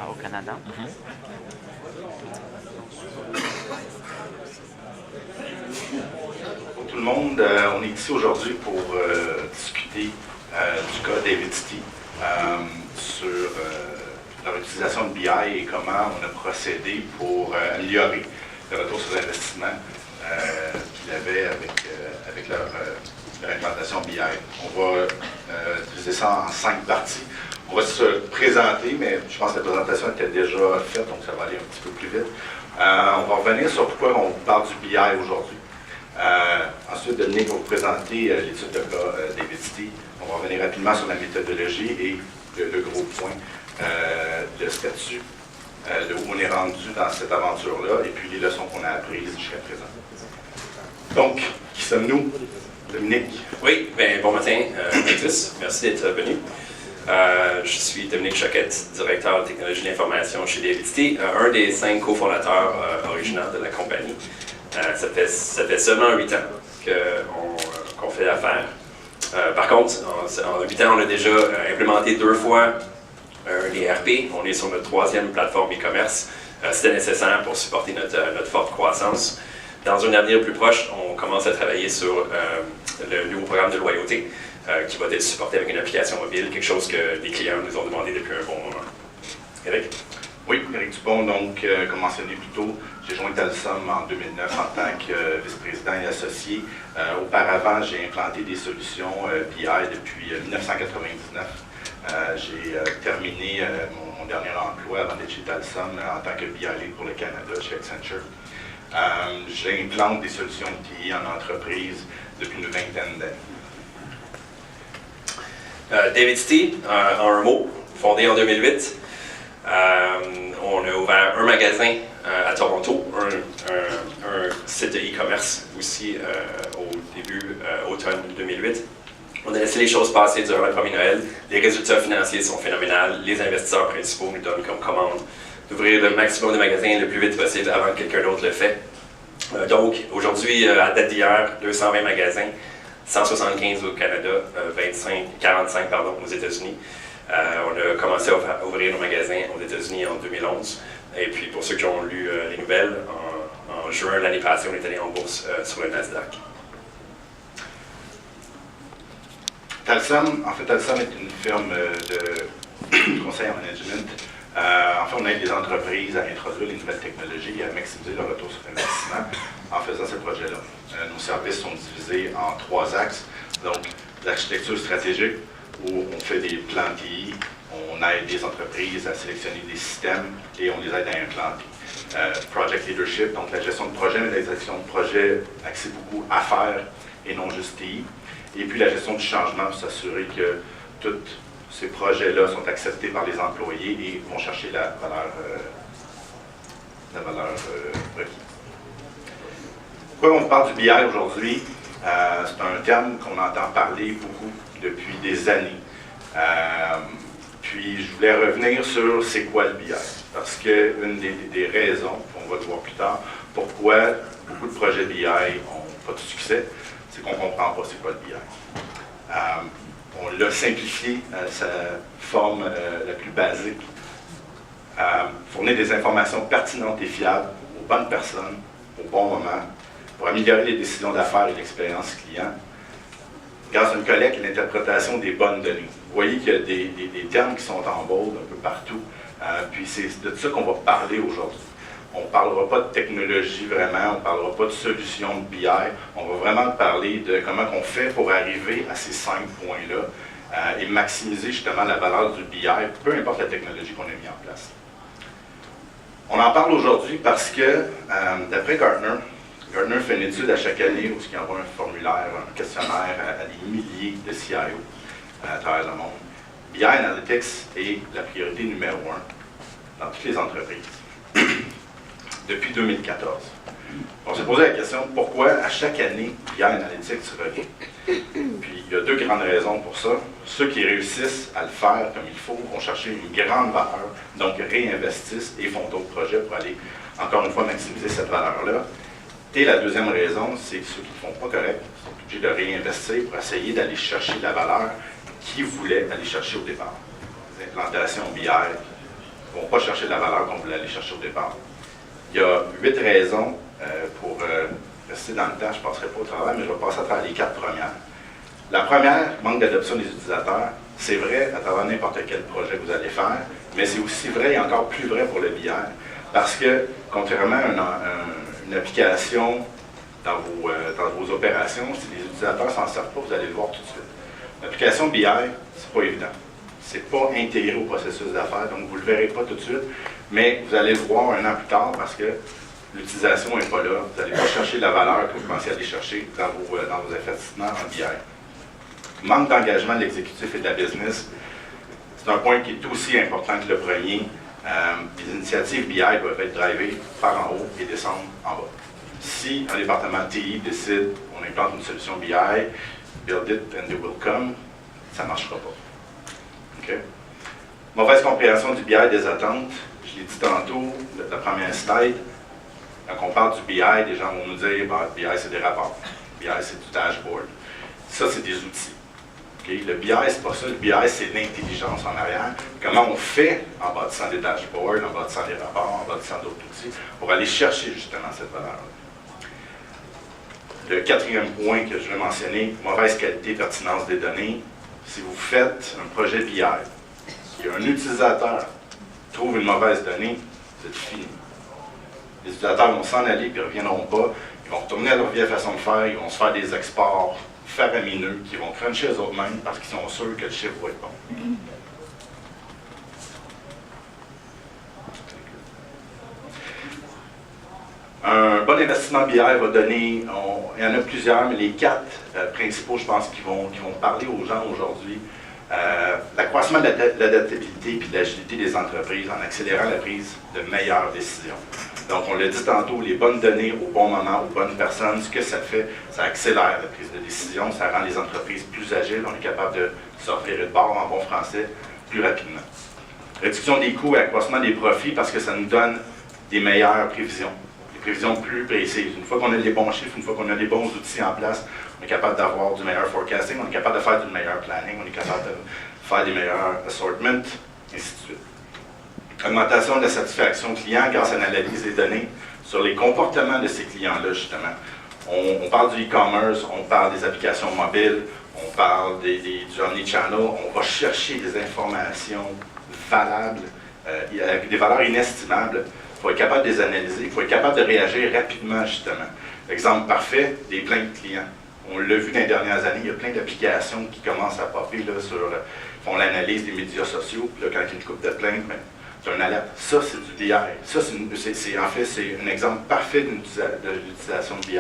au Canada. Pour tout le monde, on est ici aujourd'hui pour discuter du cas Davidity sur leur utilisation de BI et comment on a procédé pour améliorer le retour sur l'investissement qu'il avait avec leur implantation BI. On va utiliser ça en 5 parties. On va se présenter, mais je pense que la présentation était déjà faite, donc ça va aller un petit peu plus vite. On va revenir sur pourquoi on parle du BI aujourd'hui. Ensuite, Dominique va vous présenter l'étude de cas Davidity. On va revenir rapidement sur la méthodologie et le gros point, le statut, de où on est rendu dans cette aventure-là, et puis les leçons qu'on a apprises jusqu'à présent. Donc, qui sommes-nous? Dominique? Oui, bien, bon matin, Matrice. Merci d'être venu. Je suis Dominique Choquette, directeur de technologie d'information chez Davidity, un des 5 cofondateurs originaux de la compagnie. Ça fait seulement 8 ans qu'on fait l'affaire. Par contre, en 8 ans, on a déjà implémenté 2 fois un ERP. On est sur notre 3e plateforme e-commerce. C'était nécessaire pour supporter notre forte croissance. Dans un avenir plus proche, on commence à travailler sur le nouveau programme de loyauté qui va être supporté avec une application mobile, quelque chose que les clients nous ont demandé depuis un bon moment. Eric? Oui, Éric Dupont, donc, comme mentionné plus tôt, j'ai joint Talsom en 2009 en tant que vice-président et associé. Auparavant, j'ai implanté des solutions BI depuis 1999. J'ai terminé mon dernier emploi avant d'être chez Talsom en tant que BI Lead pour le Canada chez Accenture. J'implante des solutions TI en entreprise depuis une vingtaine d'années. Davidity, en un mot, fondé en 2008. On a ouvert un magasin à Toronto, un site de e-commerce aussi au début automne 2008. On a laissé les choses passer durant le premier Noël. Les résultats financiers sont phénoménaux. Les investisseurs principaux nous donnent comme commande d'ouvrir le maximum de magasins le plus vite possible avant que quelqu'un d'autre le fait. Donc, aujourd'hui, à date d'hier, 220 magasins, 175 au Canada, 45 aux États-Unis. On a commencé à ouvrir nos magasins aux États-Unis en 2011. Et puis, pour ceux qui ont lu les nouvelles, en juin l'année passée, on est allé en bourse sur le Nasdaq. Talsom est une firme de conseil en management. En fait, on aide les entreprises à introduire les nouvelles technologies et à maximiser leur retour sur investissement en faisant ces projets-là. Nos services sont divisés en 3 axes. Donc, l'architecture stratégique, où on fait des plans TI, on aide les entreprises à sélectionner des systèmes et on les aide à implanter. Project Leadership, donc la gestion de projet, mais la gestion de projet axée beaucoup affaires et non juste TI. Et puis la gestion du changement pour s'assurer que tous ces projets-là sont acceptés par les employés et vont chercher la valeur requise. Pourquoi on parle du BI aujourd'hui? C'est un terme qu'on entend parler beaucoup depuis des années. Puis je voulais revenir sur c'est quoi le BI, parce qu'une des raisons, on va le voir plus tard, pourquoi beaucoup de projets BI n'ont pas de succès, c'est qu'on ne comprend pas c'est quoi le BI. On l'a simplifié à sa forme la plus basique. Fournir des informations pertinentes et fiables aux bonnes personnes, au bon moment, pour améliorer les décisions d'affaires et l'expérience client, grâce à une collecte et l'interprétation des bonnes données. Vous voyez qu'il y a des termes qui sont en bold un peu partout, puis c'est de ça qu'on va parler aujourd'hui. On ne parlera pas de technologie vraiment, on ne parlera pas de solutions de BI, on va vraiment parler de comment on fait pour arriver à ces 5 points-là et maximiser justement la valeur du BI, peu importe la technologie qu'on a mis en place. On en parle aujourd'hui parce que, d'après Gartner fait une étude à chaque année où il envoie un formulaire, un questionnaire à des milliers de CIO à travers le monde. BI Analytics est la priorité numéro 1 dans toutes les entreprises depuis 2014. On s'est posé la question pourquoi à chaque année BI Analytics revient. Puis il y a 2 grandes raisons pour ça. Ceux qui réussissent à le faire comme il faut vont chercher une grande valeur, donc réinvestissent et font d'autres projets pour aller encore une fois maximiser cette valeur-là. Et la deuxième raison, c'est que ceux qui ne font pas correct sont obligés de réinvestir pour essayer d'aller chercher la valeur qu'ils voulaient aller chercher au départ. Les implantations BI ne vont pas chercher la valeur qu'on voulait aller chercher au départ. Il y a 8 raisons pour rester dans le temps. Je ne passerai pas au travail, mais je vais passer à travers les 4 premières. La première, manque d'adoption des utilisateurs. C'est vrai à travers n'importe quel projet que vous allez faire, mais c'est aussi vrai et encore plus vrai pour le BI. Parce que, contrairement à une application dans vos opérations, si les utilisateurs ne s'en servent pas, vous allez le voir tout de suite. L'application BI, c'est pas évident. C'est pas intégré au processus d'affaires, donc vous ne le verrez pas tout de suite, mais vous allez le voir un an plus tard parce que l'utilisation n'est pas là. Vous n'allez pas chercher la valeur que vous pensiez aller chercher dans vos investissements en BI. Manque d'engagement de l'exécutif et de la business, c'est un point qui est aussi important que le premier. Les initiatives BI doivent être drivées par en haut et descendre en bas. Si un département TI décide qu'on implante une solution BI, build it and they will come, ça ne marchera pas. Okay? Mauvaise compréhension du BI des attentes. Je l'ai dit tantôt, la première slide. Quand on parle du BI, les gens vont nous dire BI c'est des rapports, BI c'est du dashboard. Ça, c'est des outils. Okay? Le BI, c'est pas ça. Le BI, c'est l'intelligence en arrière. Comment on fait en bâtissant des dashboards, en bâtissant des rapports, en bâtissant d'autres outils pour aller chercher justement cette valeur-là. Le quatrième point que je vais mentionner, mauvaise qualité et pertinence des données. Si vous faites un projet BI, et un utilisateur trouve une mauvaise donnée, c'est fini. Les utilisateurs vont s'en aller et ils ne reviendront pas. Ils vont retourner à leur vieille façon de faire, ils vont se faire des exports faramineux qui vont cruncher eux-mêmes parce qu'ils sont sûrs que le chiffre va être bon. Un bon investissement BI va donner, il y en a plusieurs, mais les 4 principaux, je pense, qui vont parler aux gens aujourd'hui. L'accroissement de l'adaptabilité et de l'agilité des entreprises en accélérant la prise de meilleures décisions. Donc, on l'a dit tantôt, les bonnes données au bon moment, aux bonnes personnes, ce que ça fait, ça accélère la prise de décision, ça rend les entreprises plus agiles, on est capable de sortir de bord en bon français plus rapidement. Réduction des coûts et accroissement des profits parce que ça nous donne des meilleures prévisions. Prévisions plus précises. Une fois qu'on a les bons chiffres, une fois qu'on a les bons outils en place, on est capable d'avoir du meilleur forecasting, on est capable de faire du meilleur planning, on est capable de faire des meilleurs assortments, ainsi de suite. Augmentation de la satisfaction client grâce à l'analyse des données sur les comportements de ces clients-là, justement. On parle du e-commerce, on parle des applications mobiles, on parle du omnichannel, on va chercher des informations valables, avec des valeurs inestimables. Il faut être capable de les analyser, il faut être capable de réagir rapidement, justement. Exemple parfait, des plaintes clients. On l'a vu dans les dernières années, il y a plein d'applications qui commencent à popper, là, font l'analyse des médias sociaux, puis là, quand il y a une coupe de plaintes, c'est un alerte. Ça, c'est du BI. Ça, c'est un exemple parfait de l'utilisation de BI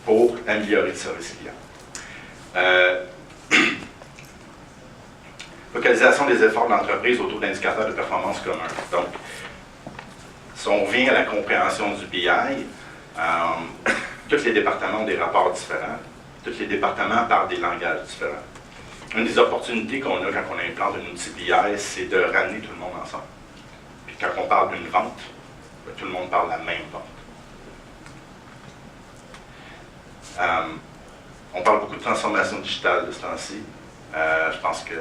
pour améliorer le service client. Focalisation des efforts de l'entreprise autour d'indicateurs de performance communs. Donc, si on revient à la compréhension du BI, tous les départements ont des rapports différents, tous les départements parlent des langages différents. Une des opportunités qu'on a quand on implante un outil BI, c'est de ramener tout le monde ensemble. Puis quand on parle d'une vente, tout le monde parle la même vente. On parle beaucoup de transformation digitale de ce temps-ci. Je pense que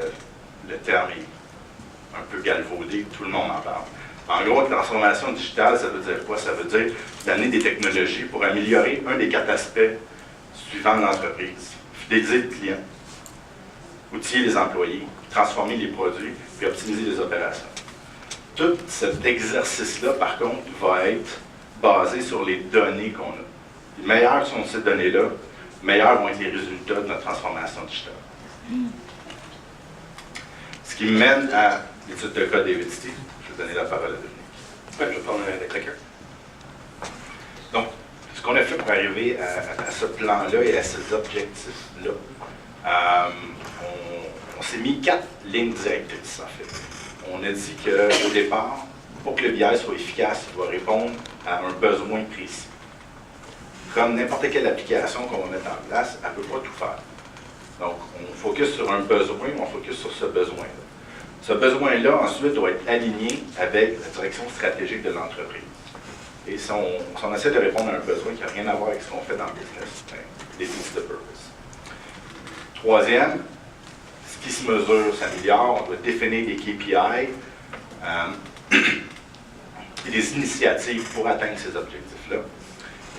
le terme est un peu galvaudé, tout le monde en parle. En gros, la transformation digitale, ça veut dire quoi? Ça veut dire d'amener des technologies pour améliorer un des 4 aspects suivants de l'entreprise. Fidéliser le client, outiller les employés, transformer les produits, puis optimiser les opérations. Tout cet exercice-là, par contre, va être basé sur les données qu'on a. Les meilleures sont ces données-là, meilleurs vont être les résultats de notre transformation digitale. Ce qui me mène à l'étude de cas David Steve. Je vais donner la parole à Dominique. Oui, je vais prendre le clicker. Donc, ce qu'on a fait pour arriver à ce plan-là et à ces objectifs-là, on s'est mis 4 lignes directrices, en fait. On a dit qu'au départ, pour que le BI soit efficace, il doit répondre à un besoin précis. Comme n'importe quelle application qu'on va mettre en place, elle ne peut pas tout faire. Donc, on focus sur un besoin, on focus sur ce besoin-là. Ce besoin-là, ensuite, doit être aligné avec la direction stratégique de l'entreprise. Et si on essaie de répondre à un besoin qui n'a rien à voir avec ce qu'on fait dans le business, des needs de purpose. Troisième, ce qui se mesure s'améliore, on doit définir des KPI et des initiatives pour atteindre ces objectifs-là.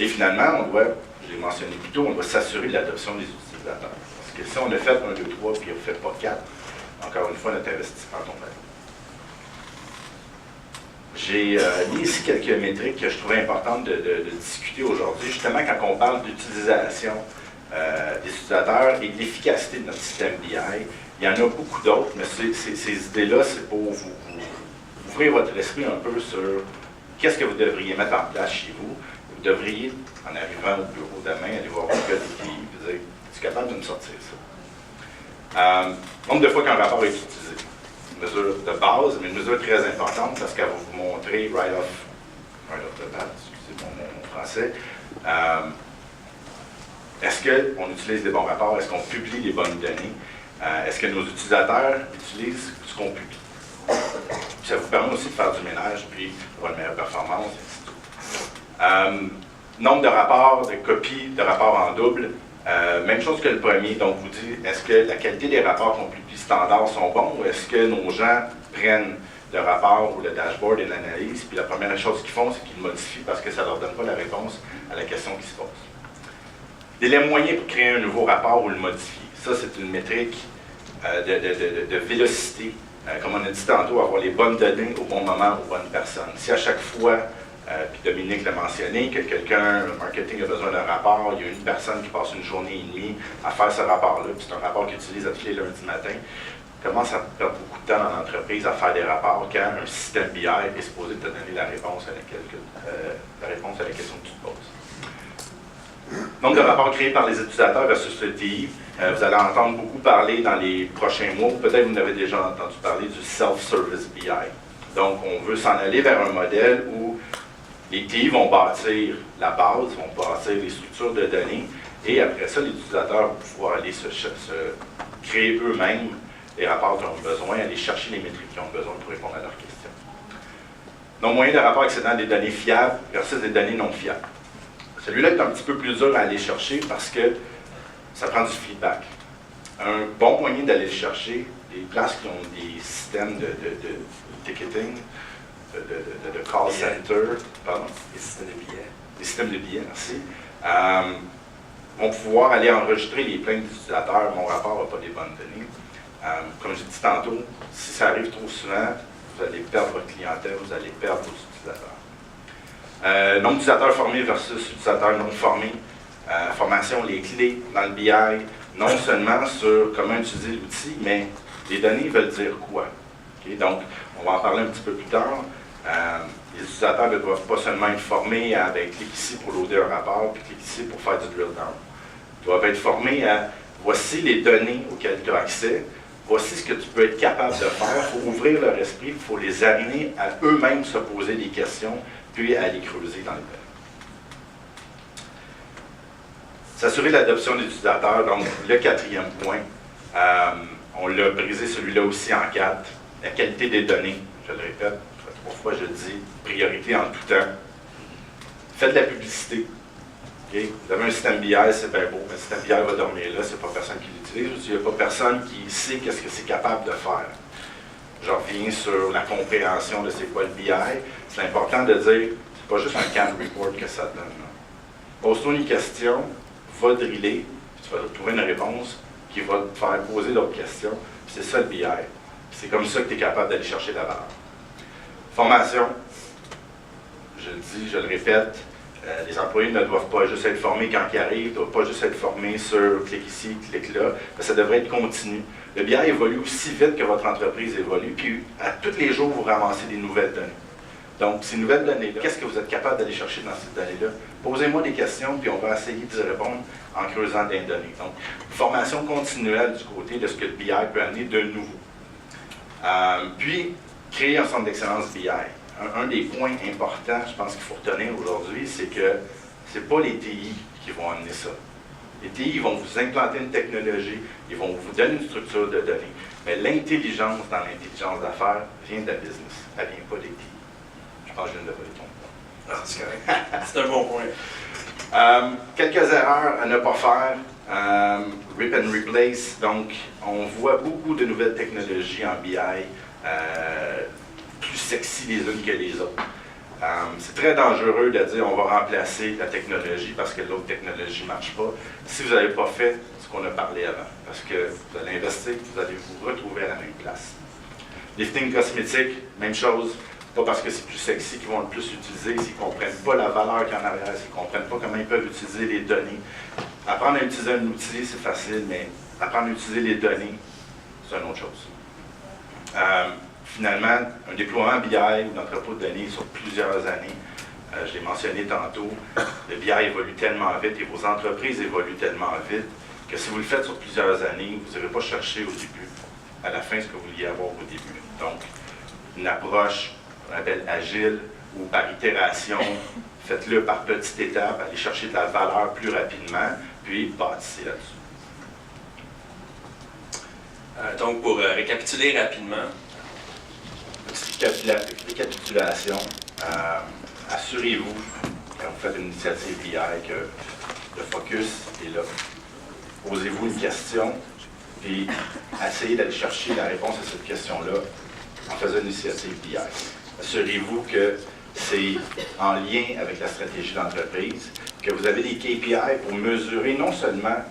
Et finalement, on doit, je l'ai mentionné plus tôt, on doit s'assurer de l'adoption des utilisateurs. Parce que si on a fait 1, 2, 3, puis on ne fait pas 4, encore une fois, notre investissement tombe. J'ai mis ici quelques métriques que je trouvais importantes de discuter aujourd'hui, justement quand on parle d'utilisation des utilisateurs et de l'efficacité de notre système BI. Il y en a beaucoup d'autres, mais ces idées-là, c'est pour vous ouvrir votre esprit un peu sur qu'est-ce que vous devriez mettre en place chez vous. Vous devriez, en arrivant au bureau demain, aller voir votre gars d'ITI et vous dire, es-tu capable de me sortir ça? Nombre de fois qu'un rapport est utilisé. Une mesure de base, mais une mesure très importante parce qu'elle va vous montrer right off the bat, excusez mon français, est-ce qu'on utilise des bons rapports? Est-ce qu'on publie les bonnes données? Est-ce que nos utilisateurs utilisent ce qu'on publie? Puis ça vous permet aussi de faire du ménage, puis d'avoir une meilleure performance, et ainsi de suite. Nombre de rapports, de copies de rapports en double, même chose que le premier. Donc, vous dites, est-ce que la qualité des rapports qu'on publie standards sont bons ou est-ce que nos gens prennent le rapport ou le dashboard et l'analyse, puis la première chose qu'ils font, c'est qu'ils le modifient parce que ça ne leur donne pas la réponse à la question qui se pose. Délai moyen pour créer un nouveau rapport ou le modifier. Ça, c'est une métrique de vélocité. Comme on a dit tantôt, avoir les bonnes données au bon moment, aux bonnes personnes. Si à chaque fois, puis Dominique l'a mentionné, que quelqu'un, le marketing a besoin d'un rapport, il y a une personne qui passe une journée et demie à faire ce rapport-là, puis c'est un rapport qu'il utilise à tous les lundis matin, commence à perdre beaucoup de temps dans l'entreprise à faire des rapports quand un système BI est supposé te donner la réponse à la question que tu te poses. Nombre de rapports créés par les utilisateurs versus le TI. Vous allez entendre beaucoup parler dans les prochains mois, peut-être vous en avez déjà entendu parler du self-service BI. Donc, on veut s'en aller vers un modèle où les TI vont bâtir la base, vont bâtir les structures de données, et après ça, les utilisateurs vont pouvoir aller se créer eux-mêmes les rapports qu'ils ont besoin, aller chercher les métriques qu'ils ont besoin pour répondre à leurs questions. Donc, moyen de rapport excédant des données fiables versus des données non fiables. Celui-là est un petit peu plus dur à aller chercher parce que ça prend du feedback. Un bon moyen d'aller le chercher, des places qui ont des systèmes de ticketing, de call center, pardon? Les systèmes de billets. Les systèmes de billets, merci. Vont pouvoir aller enregistrer les plaintes des utilisateurs. Mon rapport n'a pas les bonnes données. Comme j'ai dit tantôt, si ça arrive trop souvent, vous allez perdre votre clientèle, vous allez perdre vos utilisateurs. Nombre d'utilisateurs formés versus utilisateurs non formés. Formation, les clés dans le BI, non seulement sur comment utiliser l'outil, mais les données veulent dire quoi. Okay? Donc, on va en parler un petit peu plus tard. Les utilisateurs ne doivent pas seulement être formés avec clic ici pour loader un rapport, puis clic ici pour faire du drill down. Ils doivent être formés à voici les données auxquelles tu as accès, voici ce que tu peux être capable de faire. Il faut ouvrir leur esprit, il faut les amener à eux-mêmes se poser des questions, puis à les creuser dans les données. S'assurer l'adoption des utilisateurs, donc le quatrième point, on l'a brisé celui-là aussi en 4, la qualité des données, je le répète, 3 fois je le dis, priorité en tout temps. Faites de la publicité. Okay? Vous avez un système BI, c'est bien beau, mais le système BI va dormir là, c'est pas personne qui l'utilise, il n'y a pas personne qui sait qu'est-ce que c'est capable de faire. Je reviens sur la compréhension de c'est quoi le BI. C'est important de dire, c'est pas juste un CAN report que ça donne. Pose-toi une question, va driller, puis tu vas trouver une réponse qui va te faire poser d'autres questions. C'est ça le BI. C'est comme ça que tu es capable d'aller chercher la valeur. Formation, je le dis, je le répète, les employés ne doivent pas juste être formés quand ils arrivent, ne doivent pas juste être formés sur clic ici, clic là, mais ça devrait être continu. Le BI évolue aussi vite que votre entreprise évolue, puis à tous les jours, vous ramassez des nouvelles données. Donc, ces nouvelles données-là, qu'est-ce que vous êtes capable d'aller chercher dans ces données-là? Posez-moi des questions, puis on va essayer d'y répondre en creusant des données. Donc, formation continuelle du côté de ce que le BI peut amener de nouveau. Puis, créer un centre d'excellence BI. Un des points importants, je pense qu'il faut retenir aujourd'hui, c'est que ce n'est pas les TI qui vont amener ça. Les TI ils vont vous implanter une technologie, ils vont vous donner une structure de données, mais l'intelligence dans l'intelligence d'affaires vient de la business, elle ne vient pas des TI. Je pense que je viens de voler ton point. Non, c'est correct. C'est un bon point. Quelques erreurs à ne pas faire. Rip and replace. Donc, on voit beaucoup de nouvelles technologies en BI, plus sexy les unes que les autres. C'est très dangereux de dire on va remplacer la technologie parce que l'autre technologie ne marche pas si vous n'avez pas fait ce qu'on a parlé avant. Parce que vous allez investir, vous allez vous retrouver à la même place. Lifting cosmétique, même chose. Pas parce que c'est plus sexy qu'ils vont le plus utiliser, s'ils ne comprennent pas la valeur qu'il y en a derrière, s'ils ne comprennent pas comment ils peuvent utiliser les données. Apprendre à utiliser un outil, c'est facile, mais apprendre à utiliser les données, c'est une autre chose. Finalement, un déploiement BI ou d'entrepôt de données sur plusieurs années, je l'ai mentionné tantôt, le BI évolue tellement vite et vos entreprises évoluent tellement vite que si vous le faites sur plusieurs années, vous n'irez pas chercher au début, à la fin, ce que vous vouliez avoir au début. Donc, une approche qu'on appelle agile ou par itération, faites-le par petites étapes, allez chercher de la valeur plus rapidement, puis bâtissez là-dessus. Donc, pour récapituler rapidement, petite récapitulation, assurez-vous, quand vous faites une initiative BI, que le focus est là. Posez-vous une question, puis essayez d'aller chercher la réponse à cette question-là en faisant une initiative BI. Assurez-vous que c'est en lien avec la stratégie d'entreprise, que vous avez des KPI pour mesurer non seulement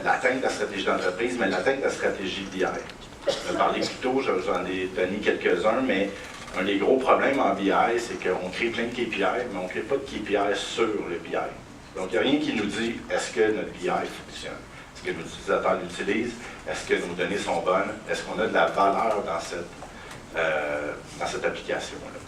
l'atteinte de la stratégie d'entreprise, mais l'atteinte de la stratégie BI. On a parlé plus tôt, j'en ai donné quelques-uns, mais un des gros problèmes en BI, c'est qu'on crée plein de KPI, mais on ne crée pas de KPI sur le BI. Donc, il n'y a rien qui nous dit est-ce que notre BI fonctionne, est-ce que nos utilisateurs l'utilisent, est-ce que nos données sont bonnes, est-ce qu'on a de la valeur dans cette application-là.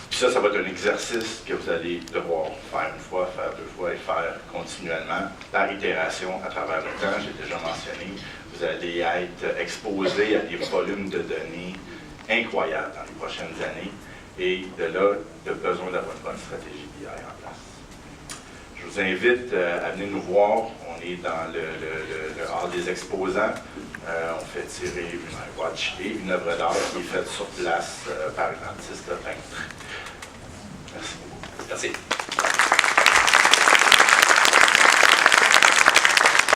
Puis ça va être un exercice que vous allez devoir faire une fois, faire deux fois et faire continuellement par itération à travers le temps. J'ai déjà mentionné, vous allez être exposé à des volumes de données incroyables dans les prochaines années et de là, de besoin d'avoir une bonne stratégie BI en place. Je vous invite à venir nous voir. On est dans le hall des exposants. On fait tirer une watch et une œuvre d'art qui est faite sur place par un artiste peintre. Merci beaucoup. Merci.